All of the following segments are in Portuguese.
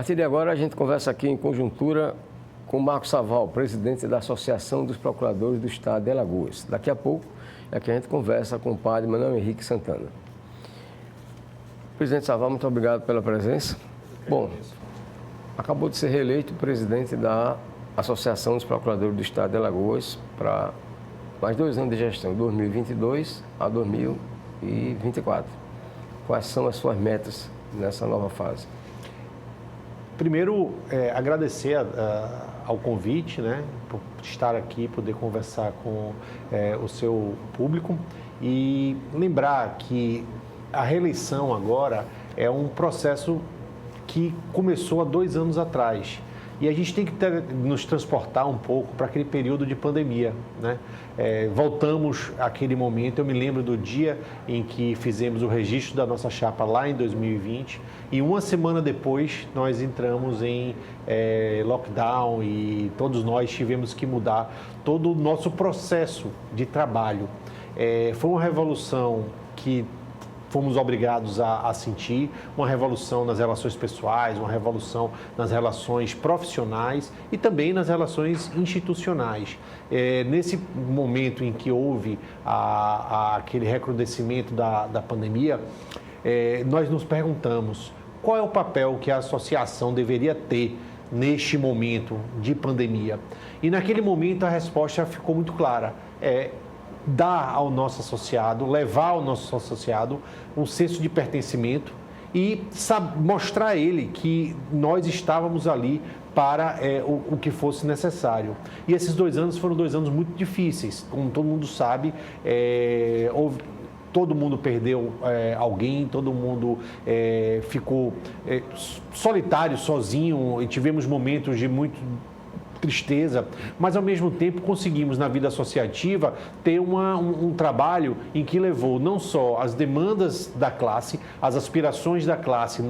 partir de agora, a gente conversa aqui em conjuntura com Marcos Saval, presidente da Associação dos Procuradores do Estado de Alagoas. Daqui a pouco, aqui a gente conversa com o padre Manuel Henrique Santana. Presidente Saval, muito obrigado pela presença. Bom, acabou de ser reeleito presidente da Associação dos Procuradores do Estado de Alagoas para mais 2 anos de gestão, 2022 a 2024. Quais são as suas metas nessa nova fase? Primeiro, agradecer ao convite, né, por estar aqui, poder conversar com o seu público e lembrar que a reeleição agora é um processo que começou há 2 anos atrás. E a gente tem que nos transportar um pouco para aquele período de pandemia, né? Voltamos àquele momento, eu me lembro do dia em que fizemos o registro da nossa chapa lá em 2020 e 1 semana depois nós entramos em lockdown e todos nós tivemos que mudar todo o nosso processo de trabalho. Foi uma revolução que fomos obrigados a sentir, uma revolução nas relações pessoais, uma revolução nas relações profissionais e também nas relações institucionais. Nesse momento em que houve aquele recrudescimento da pandemia, nós nos perguntamos qual é o papel que a associação deveria ter neste momento de pandemia. E naquele momento a resposta ficou muito clara. Dar ao nosso associado, levar ao nosso associado um senso de pertencimento e mostrar a ele que nós estávamos ali para o que fosse necessário. E esses 2 anos foram 2 anos muito difíceis, como todo mundo sabe, todo mundo perdeu alguém, todo mundo ficou solitário, sozinho, e tivemos momentos de muito tristeza, mas ao mesmo tempo conseguimos na vida associativa ter um trabalho em que levou não só as demandas da classe, as aspirações da classe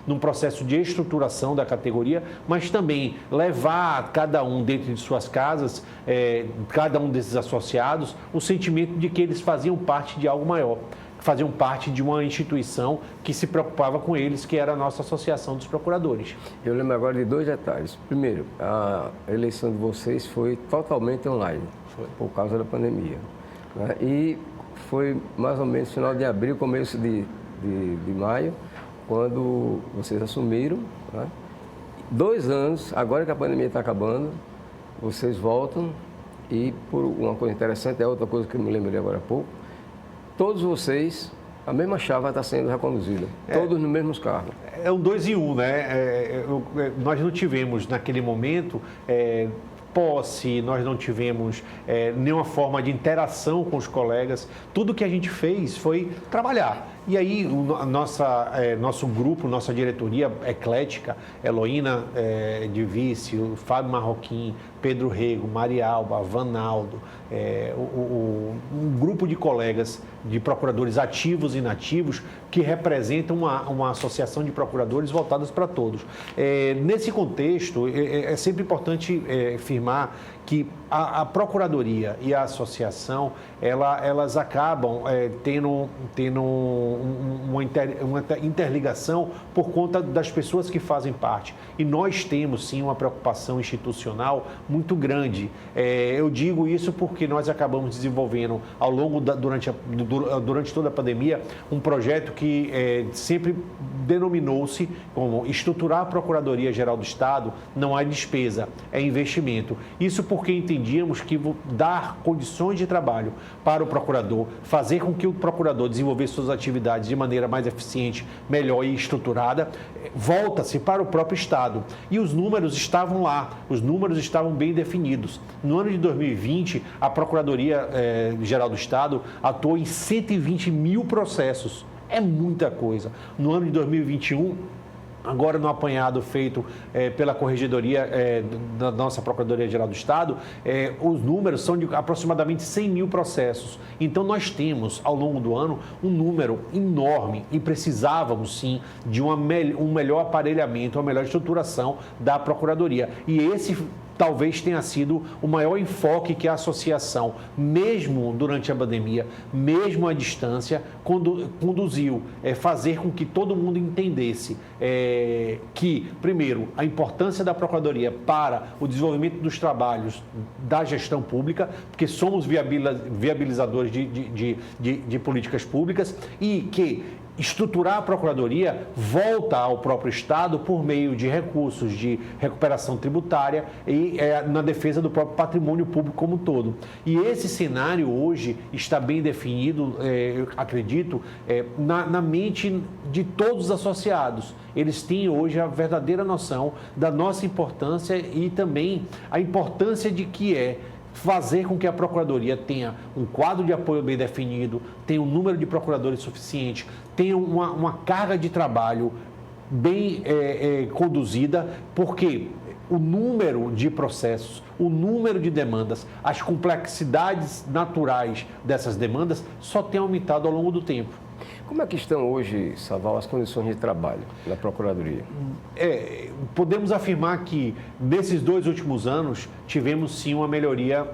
num processo de estruturação da categoria, mas também levar cada um dentro de suas casas, cada um desses associados, o sentimento de que eles faziam parte de algo maior, faziam parte de uma instituição que se preocupava com eles, que era a nossa Associação dos Procuradores. Eu lembro agora de 2 detalhes. Primeiro, a eleição de vocês foi totalmente online, por causa da pandemia, né? E foi mais ou menos final de abril, começo de maio, quando vocês assumiram, né? 2 anos, agora que a pandemia está acabando, vocês voltam e, por uma coisa interessante, é outra coisa que eu me lembrei agora há pouco, todos vocês, a mesma chave está sendo reconduzida, todos nos mesmos cargos. É um 2 em 1, né? Nós não tivemos, naquele momento, posse, nós não tivemos nenhuma forma de interação com os colegas. Tudo que a gente fez foi trabalhar. E aí, nosso grupo, nossa diretoria eclética, Heloína de Vice, o Fábio Marroquim, Pedro Rego, Maria Alba, Vanaldo, um grupo de colegas, de procuradores ativos e inativos, que representam uma associação de procuradores voltadas para todos. Nesse contexto, é sempre importante afirmar que a Procuradoria e a Associação, elas acabam tendo uma interligação por conta das pessoas que fazem parte. E nós temos, sim, uma preocupação institucional muito grande. Eu digo isso porque nós acabamos desenvolvendo, durante toda a pandemia, um projeto que sempre denominou-se como estruturar a Procuradoria-Geral do Estado não é despesa, é investimento. Isso porque entendíamos que dar condições de trabalho para o procurador, fazer com que o procurador desenvolvesse suas atividades de maneira mais eficiente, melhor e estruturada, volta-se para o próprio Estado. E os números estavam lá, os números estavam bem definidos. No ano de 2020, a Procuradoria-Geral do Estado atuou em 120 mil processos. É muita coisa. No ano de 2021, agora no apanhado feito pela Corregedoria da nossa Procuradoria-Geral do Estado, os números são de aproximadamente 100 mil processos. Então, nós temos, ao longo do ano, um número enorme e precisávamos, sim, de um melhor aparelhamento, uma melhor estruturação da Procuradoria. E esse talvez tenha sido o maior enfoque que a associação, mesmo durante a pandemia, mesmo à distância, conduziu. Fazer com que todo mundo entendesse que, primeiro, a importância da Procuradoria para o desenvolvimento dos trabalhos da gestão pública, porque somos viabilizadores de políticas públicas, e que estruturar a Procuradoria volta ao próprio Estado por meio de recursos de recuperação tributária e na defesa do próprio patrimônio público como um todo. E esse cenário hoje está bem definido, eu acredito, na mente de todos os associados. Eles têm hoje a verdadeira noção da nossa importância e também a importância de que fazer com que a Procuradoria tenha um quadro de apoio bem definido, tenha um número de procuradores suficiente, tenha uma carga de trabalho bem conduzida, porque o número de processos, o número de demandas, as complexidades naturais dessas demandas só tem aumentado ao longo do tempo. Como é que estão hoje, Saval, as condições de trabalho da Procuradoria? Podemos afirmar que, nesses 2 últimos anos, tivemos sim uma melhoria,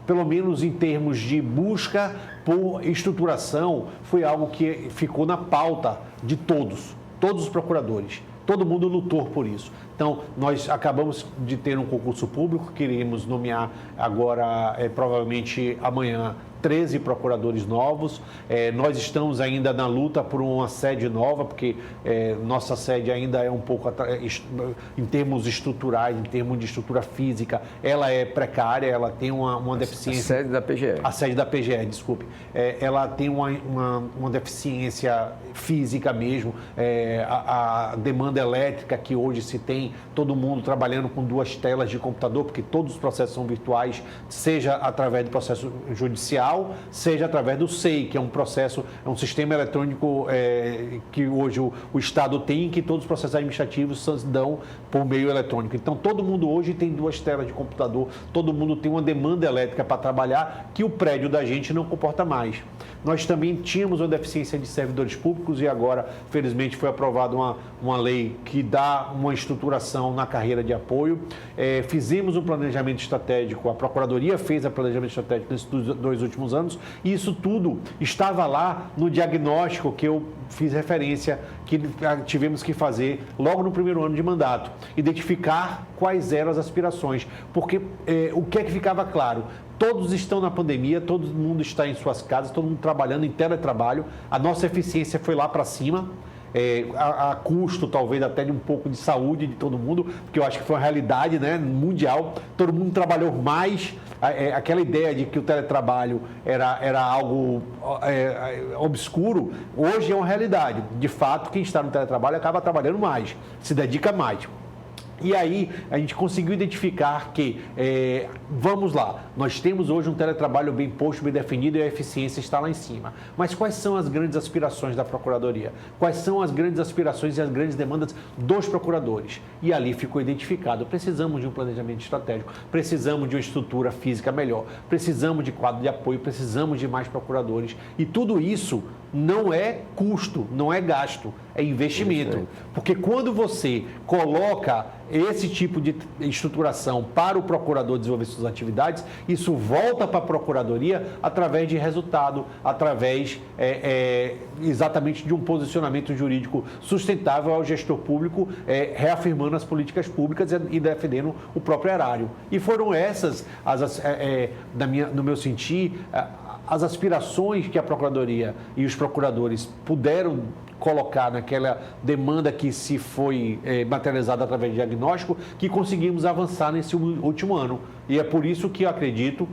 pelo menos em termos de busca por estruturação, foi algo que ficou na pauta de todos os procuradores. Todo mundo lutou por isso. Então, nós acabamos de ter um concurso público, queremos nomear agora, provavelmente amanhã, 13 procuradores novos. Nós estamos ainda na luta por uma sede nova, porque nossa sede ainda é um pouco, em termos estruturais, em termos de estrutura física, ela é precária, ela tem uma deficiência. A sede da PGE. A sede da PGE, desculpe. Ela tem uma deficiência física mesmo. A demanda elétrica que hoje se tem, todo mundo trabalhando com 2 telas de computador, porque todos os processos são virtuais, seja através do processo judicial, seja através do SEI, que é um sistema eletrônico que hoje o Estado tem, que todos os processos administrativos se dão por meio eletrônico. Então, todo mundo hoje tem 2 telas de computador, todo mundo tem uma demanda elétrica para trabalhar que o prédio da gente não comporta mais. Nós também tínhamos uma deficiência de servidores públicos e agora, felizmente, foi aprovada uma lei que dá uma estruturação na carreira de apoio. Fizemos um planejamento estratégico, a Procuradoria fez o planejamento estratégico nesses 2 últimos anos, e isso tudo estava lá no diagnóstico que eu fiz referência, que tivemos que fazer logo no primeiro ano de mandato, identificar quais eram as aspirações, porque o que é que ficava claro? Todos estão na pandemia, todo mundo está em suas casas, todo mundo trabalhando em teletrabalho, a nossa eficiência foi lá para cima, a custo talvez até de um pouco de saúde de todo mundo, porque eu acho que foi uma realidade, né, mundial, todo mundo trabalhou mais, aquela ideia de que o teletrabalho era algo obscuro, hoje é uma realidade. De fato, quem está no teletrabalho acaba trabalhando mais, se dedica mais. E aí a gente conseguiu identificar que, vamos lá, nós temos hoje um teletrabalho bem posto, bem definido e a eficiência está lá em cima. Mas quais são as grandes aspirações da Procuradoria? Quais são as grandes aspirações e as grandes demandas dos procuradores? E ali ficou identificado, precisamos de um planejamento estratégico, precisamos de uma estrutura física melhor, precisamos de quadro de apoio, precisamos de mais procuradores. E tudo isso não é custo, não é gasto, é investimento. Porque quando você coloca esse tipo de estruturação para o procurador desenvolver suas atividades, isso volta para a Procuradoria através de resultado, através exatamente de um posicionamento jurídico sustentável ao gestor público, reafirmando as políticas públicas e defendendo o próprio erário. E foram essas, no meu sentir, as aspirações que a Procuradoria e os procuradores puderam colocar naquela demanda que se foi materializada através de diagnóstico, que conseguimos avançar nesse último ano. E é por isso que eu acredito,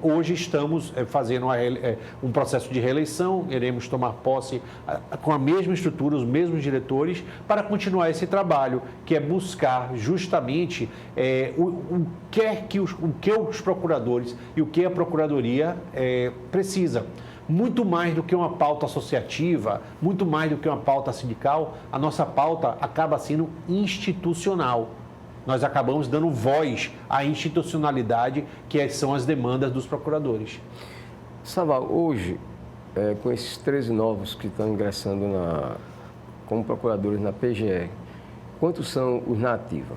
hoje estamos fazendo um processo de reeleição, iremos tomar posse com a mesma estrutura, os mesmos diretores, para continuar esse trabalho, que é buscar justamente o que os procuradores e o que a Procuradoria precisa. Muito mais do que uma pauta associativa, muito mais do que uma pauta sindical, a nossa pauta acaba sendo institucional. Nós acabamos dando voz à institucionalidade, que são as demandas dos procuradores. Saval, hoje, com esses 13 novos que estão ingressando como procuradores na PGE, quantos são os na ativa?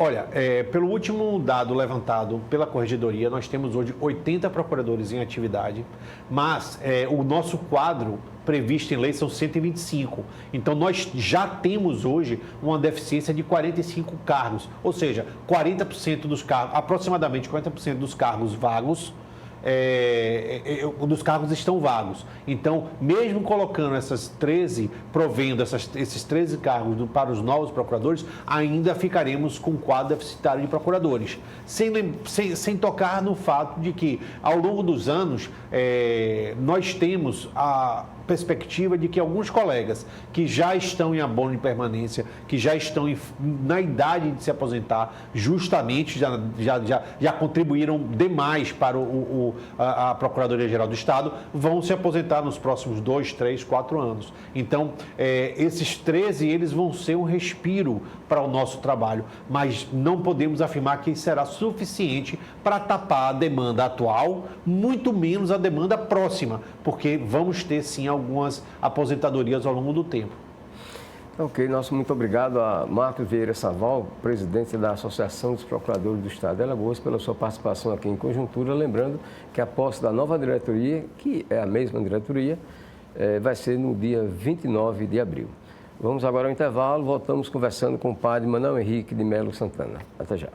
Olha, pelo último dado levantado pela Corregedoria, nós temos hoje 80 procuradores em atividade, mas o nosso quadro previsto em lei são 125. Então, nós já temos hoje uma deficiência de 45 cargos, ou seja, 40% dos cargos, aproximadamente 40% dos cargos vagos, dos cargos estão vagos. Então, mesmo colocando provendo esses 13 cargos para os novos procuradores, ainda ficaremos com um quadro deficitário de procuradores. Sem tocar no fato de que, ao longo dos anos, nós temos a perspectiva de que alguns colegas que já estão em abono de permanência, que já estão na idade de se aposentar, justamente já contribuíram demais para a Procuradoria-Geral do Estado, vão se aposentar nos próximos 2, 3, 4 anos. Então, esses 13, eles vão ser um respiro para o nosso trabalho, mas não podemos afirmar que será suficiente para tapar a demanda atual, muito menos a demanda próxima, porque vamos ter, sim, algumas aposentadorias ao longo do tempo. Ok, nosso muito obrigado a Marcos Vieira Saval, presidente da Associação dos Procuradores do Estado de Alagoas, pela sua participação aqui em Conjuntura, lembrando que a posse da nova diretoria, que é a mesma diretoria, vai ser no dia 29 de abril. Vamos agora ao intervalo, voltamos conversando com o padre Manuel Henrique de Melo Santana. Até já.